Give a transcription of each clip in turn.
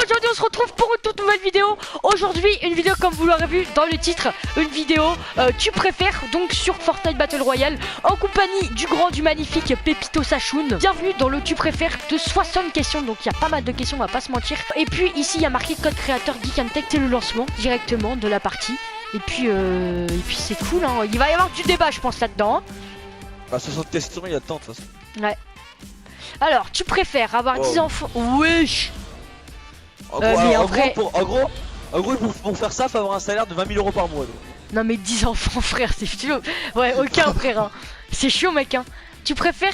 aujourd'hui on se retrouve pour une toute nouvelle vidéo. Aujourd'hui une vidéo comme vous l'aurez vu dans le titre, une vidéo tu préfères donc sur Fortnite Battle Royale en compagnie du grand, du magnifique Pépito Sachoun. Bienvenue dans le tu préfères de 60 questions, donc il y a pas mal de questions, on va pas se mentir. Et puis ici il y a marqué code créateur Geek and Tech, c'est le lancement directement de la partie. Et puis c'est cool hein, il va y avoir du débat je pense là-dedans hein. Bah 60 questions, il y a le temps de toute façon. Ouais. Alors, tu préfères avoir 10 enfants? Wesh. En gros, pour faire ça, faut avoir un salaire de 20 000 € par mois. Donc. Non mais 10 enfants frère, c'est chaud. Ouais, aucun frère hein. C'est chaud mec hein. Tu préfères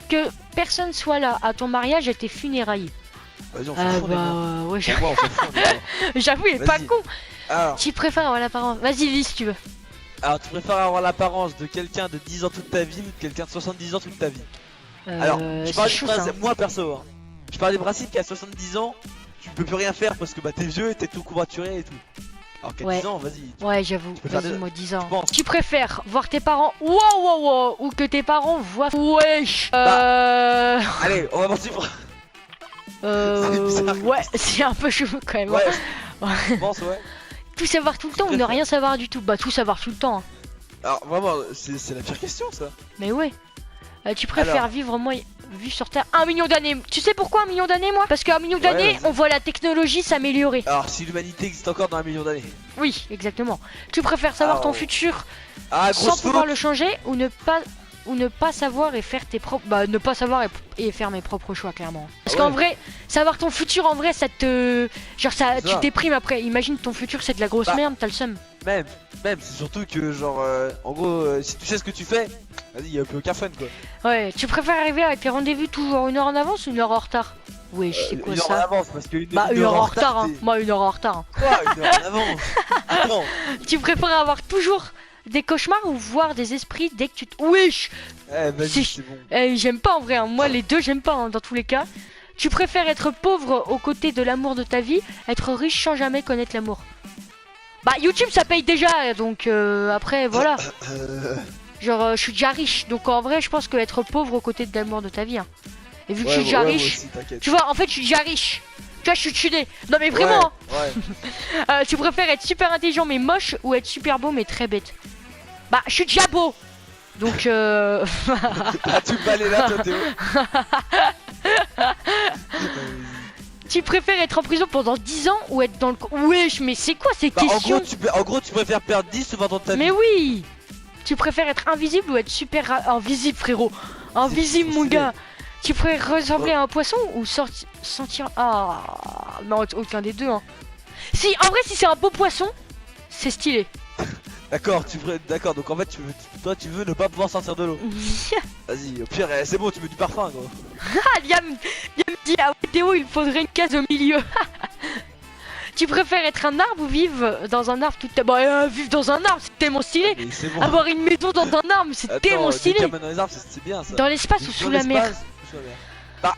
que personne soit là à ton mariage et tes funérailles? Vas-y, on s'en fout des mois. Ouais, J'avoue, il est pas con. Alors, Tu préfères avoir l'apparence? Vas-y vis si tu veux. alors, tu préfères avoir l'apparence de quelqu'un de 10 ans toute ta vie ou de quelqu'un de 70 ans toute ta vie? Alors, je parle du principe, moi perso hein. Je parle des principes qu'à 70 ans, tu peux plus rien faire parce que bah t'es vieux et t'es tout covoituré et tout. Alors qu'à 10 ans, vas-y. Ouais, j'avoue, vas-y, des... moi 10 ans. Tu préfères voir tes parents wow ou que tes parents voient wesh Allez, on va partir pour... ouais, c'est un peu chelou quand même. Ouais, je pense, ouais. Tout savoir tout le temps ou ne rien savoir du tout? Bah tout savoir tout le temps hein. Alors vraiment, c'est la pire question ça. Mais ouais. Tu préfères vivre sur Terre 1 million d'années? Tu sais pourquoi 1 million d'années moi? Parce qu'à 1 million d'années, on voit la technologie s'améliorer. Alors si l'humanité existe encore dans 1 million d'années. Oui, exactement. Tu préfères savoir ton futur sans pouvoir le changer ou ne pas savoir et faire tes propres... Bah ne pas savoir et faire mes propres choix clairement. Parce qu'en vrai, savoir ton futur en vrai ça te... Genre ça, tu déprimes après. Imagine ton futur c'est de la grosse merde, t'as le seum. Même, c'est surtout que genre en gros si tu sais ce que tu fais, vas-y y'a plus aucun fun quoi. Ouais, tu préfères arriver avec tes rendez-vous toujours 1 heure en avance ou 1 heure en retard? Oui, je sais quoi ça. 1 heure en avance parce que 1 heure en retard hein. Moi 1 heure en retard hein. Quoi 1 heure en avance? Attends. Tu préfères avoir toujours des cauchemars ou voir des esprits dès que tu te... Wesh. Vas-y c'est bon. J'aime pas en vrai hein. Moi les deux j'aime pas hein, dans tous les cas. Tu préfères être pauvre aux côtés de l'amour de ta vie, être riche sans jamais connaître l'amour? Bah YouTube ça paye déjà donc après voilà. Genre je suis déjà riche donc en vrai je pense que être pauvre aux côtés de l'amour de ta vie hein. Et vu que je suis déjà riche, tu vois en fait je suis déjà riche. Tu vois je suis tué. Non mais vraiment hein. Tu préfères être super intelligent mais moche ou être super beau mais très bête? Bah je suis déjà beau. Donc Ah tu peux aller là toi Théo. Tu préfères être en prison pendant 10 ans ou être dans le... Wesh, mais c'est quoi ces questions? En gros, tu préfères perdre 10 ou 20 ans de ta vie. Mais oui. Tu préfères être invisible ou être super... Invisible, frérot. Invisible, mon gars. Tu préfères ressembler à un poisson ou sentir... Ah... Non, aucun des deux, hein. Si, en vrai, si c'est un beau poisson, c'est stylé. D'accord, d'accord, donc en fait, toi, tu veux ne pas pouvoir sortir de l'eau. Vas-y, au pire, c'est bon, tu veux du parfum, gros. Ah, Liam me dit à Théo, il faudrait une case au milieu. Tu préfères être un arbre ou vivre dans un arbre toute ta... Bah, vivre dans un arbre, c'est tellement stylé. Bon. Avoir une maison dans un arbre, c'est tellement stylé. Dans les arbres, c'est bien ça. Dans l'espace ou sous la mer? Bah,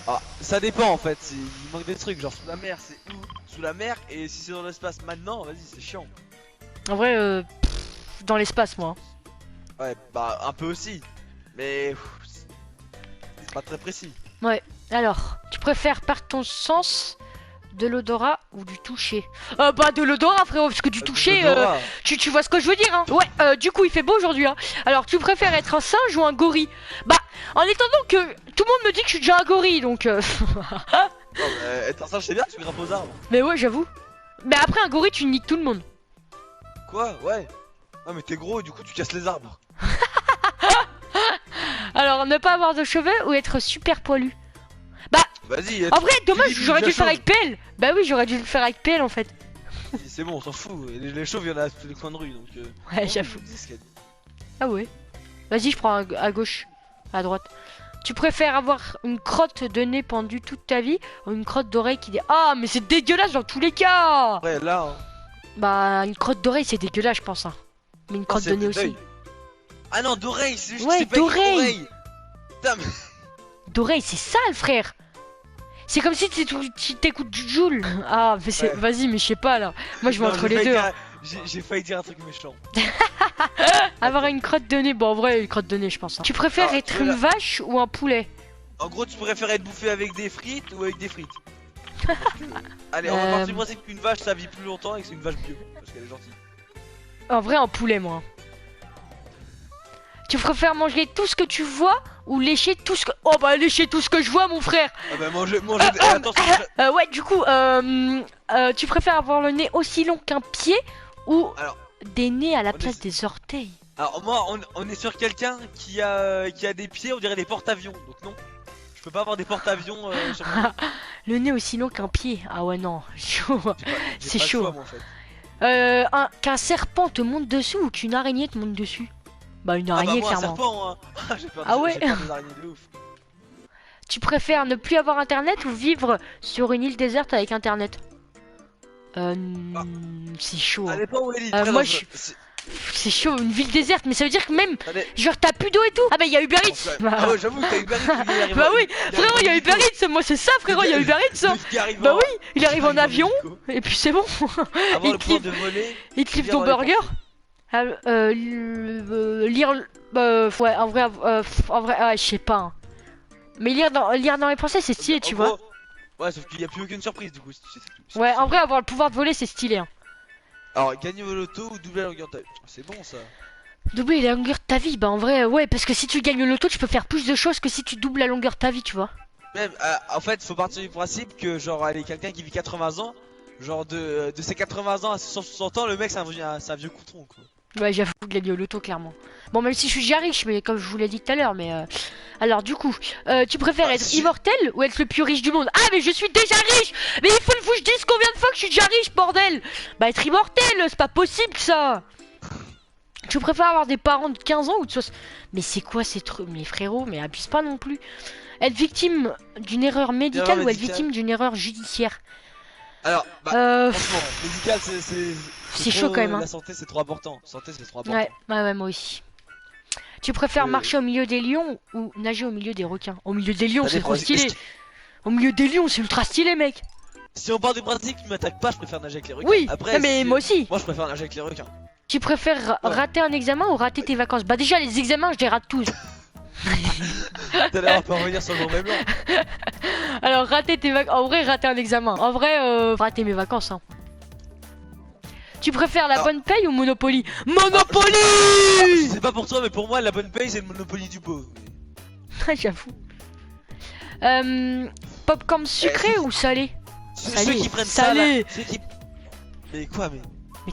ah, ça dépend en fait, il manque des trucs, genre sous la mer, c'est où? Sous la mer, et si c'est dans l'espace maintenant, vas-y, c'est chiant. En vrai, dans l'espace, moi. Ouais, bah un peu aussi, mais c'est pas très précis. Ouais, alors, tu préfères perdre ton sens de l'odorat ou du toucher? Bah de l'odorat frérot, parce que du toucher, tu vois ce que je veux dire hein. Ouais, du coup il fait beau aujourd'hui hein. Alors tu préfères être un singe ou un gorille? Bah, en étendant que tout le monde me dit que je suis déjà un gorille, donc Non, être un singe c'est bien, tu grimpes aux arbres. Mais ouais, j'avoue. Mais après un gorille tu niques tout le monde. Quoi? Ouais. Non mais t'es gros et du coup tu casses les arbres. Alors ne pas avoir de cheveux ou être super poilu? Bah, vas-y. En vrai, dommage, j'aurais dû le faire avec PL. Bah oui, j'aurais dû le faire avec PL en fait. C'est bon, on s'en fout. Les chauves, il y en a à tous les coins de rue donc. Ouais, j'avoue. Ah ouais. Vas-y, je prends à gauche, à droite. Tu préfères avoir une crotte de nez pendue toute ta vie ou une crotte d'oreille qui... Ah, mais c'est dégueulasse dans tous les cas. Ouais, là. Hein. Bah, une crotte d'oreille, c'est dégueulasse, je pense. Hein. Mais une crotte de nez aussi. Ah non, d'oreille, c'est juste ouais, d'oreille. Putain, mais... D'oreille, c'est sale, frère. C'est comme si tu t'écoutes du Joule. Ah, mais c'est... Vas-y, mais je sais pas, là. Moi, je vais entre les deux. Hein. J'ai failli dire un truc méchant. Avoir une crotte de nez. Bon, en vrai, une crotte de nez, je pense. Hein. Tu préfères être une vache ou un poulet? En gros, tu préfères être bouffé avec des frites ou avec des frites? Allez, on va partir du principe qu'une vache ça vit plus longtemps et que c'est une vache bio. Parce qu'elle est gentille. En vrai, en poulet, moi. Tu préfères manger tout ce que tu vois ou lécher tout ce que... Oh bah lécher tout ce que je vois, mon frère. Ah bah manger... attention. Ouais, du coup, tu préfères avoir le nez aussi long qu'un pied ou des nez à la place des orteils? Alors moi, on est sur quelqu'un qui a des pieds, on dirait des porte-avions. Donc non, je peux pas avoir des porte-avions sur mon nez. Le nez aussi long qu'un pied. Ah ouais, non, chaud. C'est chaud. Choix, moi, en fait. Qu'un serpent te monte dessus ou qu'une araignée te monte dessus? Bah une araignée, moi, clairement. Un serpent, hein. J'ai peur ah ouais. J'ai peur des araignées de ouf. Tu préfères ne plus avoir internet ou vivre sur une île déserte avec internet? C'est chaud. Ça dépend où est l'île. Moi c'est chaud, une ville déserte, mais ça veut dire que même genre t'as plus d'eau et tout. Ah bah il y a Uber Eats. Ah ouais, j'avoue, t'as Uber Eats. Bah oui, frérot, il y a Uber Eats. Moi c'est ça, frérot, il y a Uber Eats. Bah oui, il arrive en avion et puis c'est bon. Avoir le pouvoir de voler. Il te livre ton burger. Lire, ouais, en vrai, ouais, je sais pas. Hein. Mais lire dans les pensées, c'est stylé, tu vois. Ouais, sauf qu'il n'y a plus aucune surprise du coup. Ouais, en vrai, avoir le pouvoir de voler, c'est stylé. Hein. Alors, gagner au loto ou doubler la longueur de ta vie, c'est bon ça. Doubler la longueur de ta vie, bah en vrai, ouais, parce que si tu gagnes le loto, tu peux faire plus de choses que si tu doubles la longueur de ta vie, tu vois. Même, en fait, faut partir du principe que, genre, allez, quelqu'un qui vit 80 ans, genre de ses 80 ans à ses 160 ans, le mec, c'est un vieux coutron, quoi. Ouais, j'avoue, gagner au loto, clairement. Bon, même si je suis déjà riche, mais comme je vous l'ai dit tout à l'heure, mais alors, du coup, tu préfères être immortel ou être le plus riche du monde? Ah, mais je suis déjà riche! Mais il faut que je dise combien de fois que je suis déjà riche, bordel! Bah, être immortel, c'est pas possible, ça! Tu préfères avoir des parents de 15 ans ou de 60? Mais c'est quoi ces trucs? Mais frérot, mais abuse pas non plus. Être victime d'une erreur médicale ou être victime d'une erreur judiciaire? Alors, franchement, médical, c'est chaud quand même. Hein. La santé, c'est trop important. Ouais, moi aussi. Tu préfères marcher au milieu des lions ou nager au milieu des requins? Au milieu des lions, c'est trop stylé. Au milieu des lions, c'est ultra stylé, mec. Si on part du principe qu'ils m'attaquent pas, je préfère nager avec les requins. Oui, après, mais moi aussi. Moi, je préfère nager avec les requins. Tu préfères rater un examen ou rater tes vacances? Bah déjà, les examens, je les rate tous. T'as l'air à pas revenir sur le jour même blanc. Alors, rater tes vacances. En vrai, rater un examen. En vrai, rater mes vacances. Hein. Tu préfères la bonne paye ou Monopoly? Monopoly! C'est pas pour toi, mais pour moi, la bonne paye, c'est le Monopoly du pauvre. J'avoue. Popcorn sucré ou salé? Ceux qui prennent salé. Ceux qui... Mais quoi, mais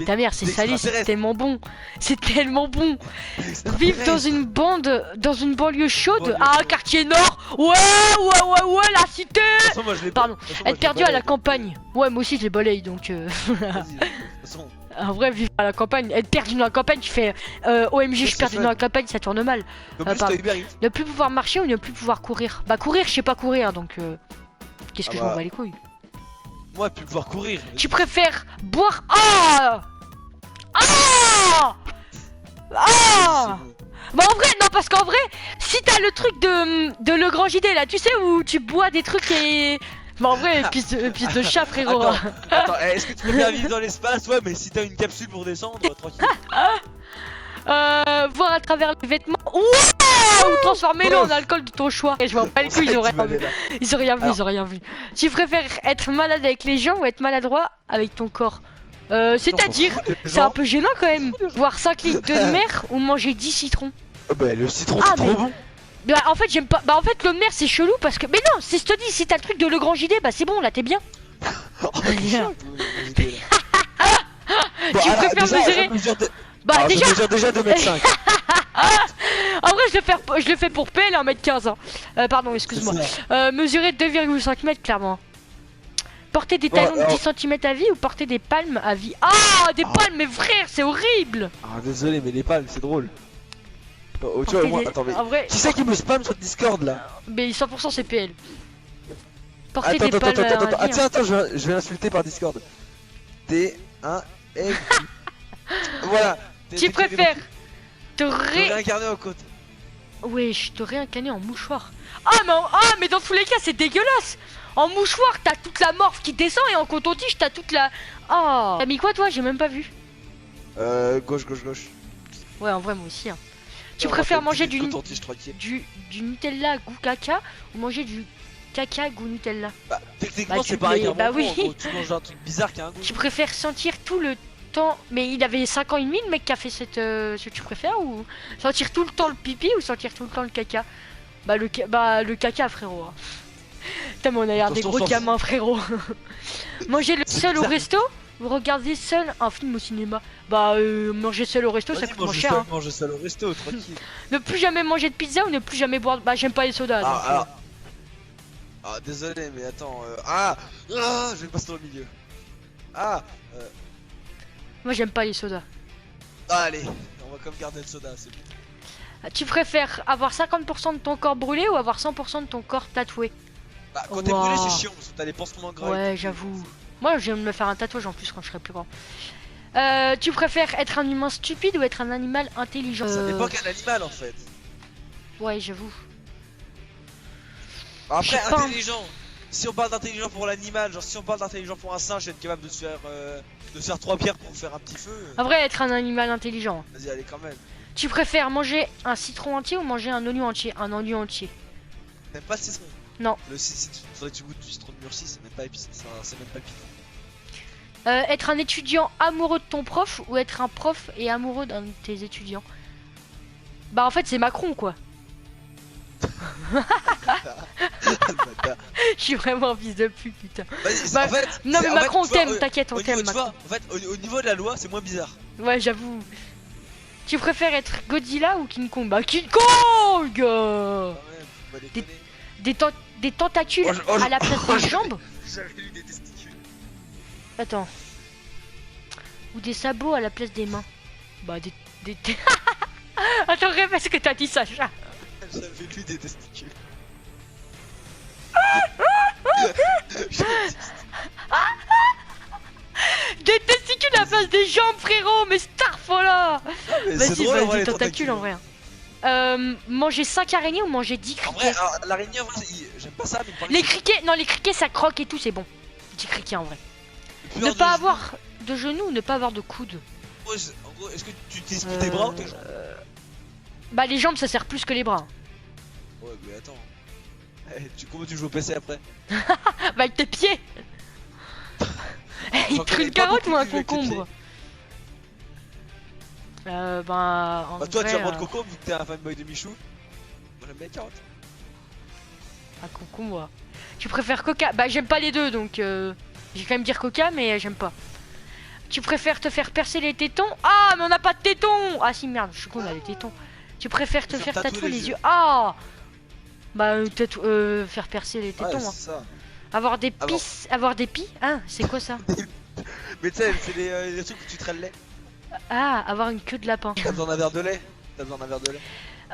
ta mère, c'est salé, c'est tellement bon. C'est tellement bon. Vivre dans une banlieue chaude. Quartier Nord. Ouais, la cité. Moi, pardon. Être perdu à la campagne. Ouais, moi aussi, je les balaye, donc... En vrai, vivre à la campagne, être perdu dans la campagne, tu fais OMG, je suis perdu dans la campagne, ça tourne mal. Ne plus pouvoir marcher ou ne plus pouvoir courir? Bah, courir, je sais pas courir, donc... Qu'est-ce que je m'en bats les couilles? Moi, plus pouvoir courir. Tu préfères boire... Bah en vrai, non, parce qu'en vrai, si t'as le truc de Le Grand JD là, tu sais, où tu bois des trucs et... Bah en vrai, pisse de chat, frérot. Attends, est-ce que tu peux bien vivre dans l'espace? Ouais, mais si t'as une capsule pour descendre, tranquille. Voir à travers les vêtements. Ou transformer-le en alcool de ton choix. Et je vois pas les couilles, ils auraient rien vu. Tu préfères être malade avec les gens ou être maladroit avec ton corps? C'est-à-dire, c'est un peu gênant quand même. Boire 5 litres de mer ou manger 10 citrons? Bah le citron c'est trop bon. Bah en fait j'aime pas. Bah en fait le mer c'est chelou parce que. Mais non, si je te dis, si t'as le truc de Le Grand JD, bah c'est bon, là t'es bien. Tu préfères mesurer. Bah déjà. Je mesure déjà 2m5. En vrai je le fais pour PL 1m15 hein. Pardon, excuse-moi. Mesurer 2,5 mètres clairement. Porter des talons de 10 cm à vie ou porter des palmes à vie? Des palmes, mais frère, c'est horrible! Désolé, mais les palmes, c'est drôle. Tu vois, moi, attends, mais... vrai... Qui c'est qui me spam sur Discord là? Mais 100% c'est PL. Porter des palmes à vie. Attends, je vais l'insulter par Discord. T-1-F. Voilà. Tu préfères te réincarner en côte? Ouais, je te réincarner en mouchoir. Mais dans tous les cas, c'est dégueulasse! En mouchoir, t'as toute la morphe qui descend et en coton-tige, t'as toute la... T'as mis quoi toi? J'ai même pas vu. Gauche. Ouais, en vrai, moi aussi. Hein. Tu préfères manger du Nutella goût caca ou manger du caca goût Nutella? Bah techniquement c'est pareil qu'un bah bonbon, oui. gros. Tu manges un truc bizarre qui a un goût. Tu préfères sentir tout le temps, mais il avait 5 ans et demi le mec qui a fait cette ce que tu préfères, ou sentir tout le temps le pipi ou sentir tout le temps le caca? Bah le caca frérot. Putain mais on a l'air des gros gamins frérot. Manger le seul au resto ou regarder seul un film au cinéma? Bah manger seul au resto ça coûte moins cher. Manger seul au resto tranquille. Ne plus jamais manger de pizza ou ne plus jamais boire. Bah j'aime pas les sodas. Ah désolé mais attends je vais passer dans le milieu. Moi j'aime pas les sodas. Allez, on va comme garder le soda, c'est bon. Tu préfères avoir 50% de ton corps brûlé ou avoir 100% de ton corps tatoué? Bah quand t'es brûlé c'est chiant parce que t'as les pansements gras. Ouais j'avoue. Moi j'aime me faire un tatouage en plus quand je serai plus grand. Tu préfères être un humain stupide ou être un animal intelligent? Ça dépend quel animal en fait. Ouais j'avoue. Après intelligent. Si on parle d'intelligent pour l'animal, genre si on parle d'intelligent pour un singe, être capable de se faire 3 pierres pour faire un petit feu. En vrai être un animal intelligent. Vas-y allez quand même. Tu préfères manger un citron entier ou manger un oignon entier? Un oignon entier. T'aimes pas le citron? Non. Faudrait que tu goûtes du citron de mûrci, c'est même pas épicé, c'est même pas épicé. Être un étudiant amoureux de ton prof ou être un prof et amoureux d'un de tes étudiants? Bah en fait c'est Macron quoi. Je suis vraiment un fils de pute putain. En fait, non mais Macron on t'aime, t'inquiète on t'aime. En fait au niveau de la loi c'est moins bizarre. Ouais j'avoue. Tu préfères être Godzilla ou King Kong? Bah King Kong des tentacules à la place des jambes? J'avais lu des testicules. Attends. Ou des sabots à la place des mains? Bah des... Attends répète ce que t'as dit Sacha. J'avais lu des testicules. Des testicules à la place des jambes frérot, mais Starfola. Vas-y des tentacules en vrai. Manger 5 araignées ou manger 10 criquets? En vrai, l'araignée en vrai, j'aime pas ça mais les criquets, non les criquets ça croque et tout c'est bon. 10 criquets en vrai. Ne pas avoir de genoux ou ne pas avoir de coude? En gros, est-ce que tu utilises plus tes bras ou tes jambes? Bah les jambes ça sert plus que les bras. Ouais mais attends. Comment tu joues au PC après? Bah avec tes pieds. Il tue une carotte ou un concombre? Bah toi tu vas prendre concombre vu que t'es un fanboy de Michou. Moi j'aime bien les carottes. Un concombre. Tu préfères Coca? Bah j'aime pas les deux donc je vais quand même dire Coca mais j'aime pas. Tu préfères te faire percer les tétons? Ah mais on n'a pas de tétons. Ah si merde je suis con on a les tétons. Tu préfères te faire tatouer les yeux? Ah bah faire percer les tétons. Ouais, ça. Avoir des pis, avoir des pis? Hein c'est quoi ça? Mais tu sais c'est les trucs où tu traînes le lait. Ah avoir une queue de lapin. T'as besoin d'un verre de lait? T'as besoin d'un verre de lait?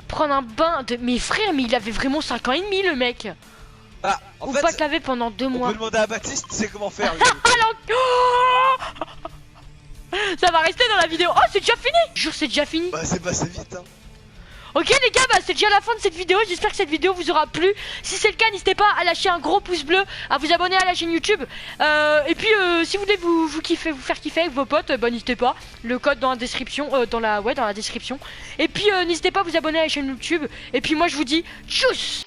Prendre un bain de... Mais frère mais il avait vraiment 5 ans et demi le mec. Ah, en ou fait, pas te laver pendant 2 mois. On peut demander à Baptiste, tu sais comment faire. Ça va rester dans la vidéo. Oh c'est déjà fini. Jure c'est déjà fini. Bah c'est passé vite hein. Ok les gars, bah c'est déjà la fin de cette vidéo, j'espère que cette vidéo vous aura plu. Si c'est le cas, n'hésitez pas à lâcher un gros pouce bleu, à vous abonner à la chaîne YouTube. Et puis si vous voulez vous faire kiffer avec vos potes, bah n'hésitez pas. Le code dans la description, dans la description. Et puis n'hésitez pas à vous abonner à la chaîne YouTube. Et puis moi je vous dis tchuss.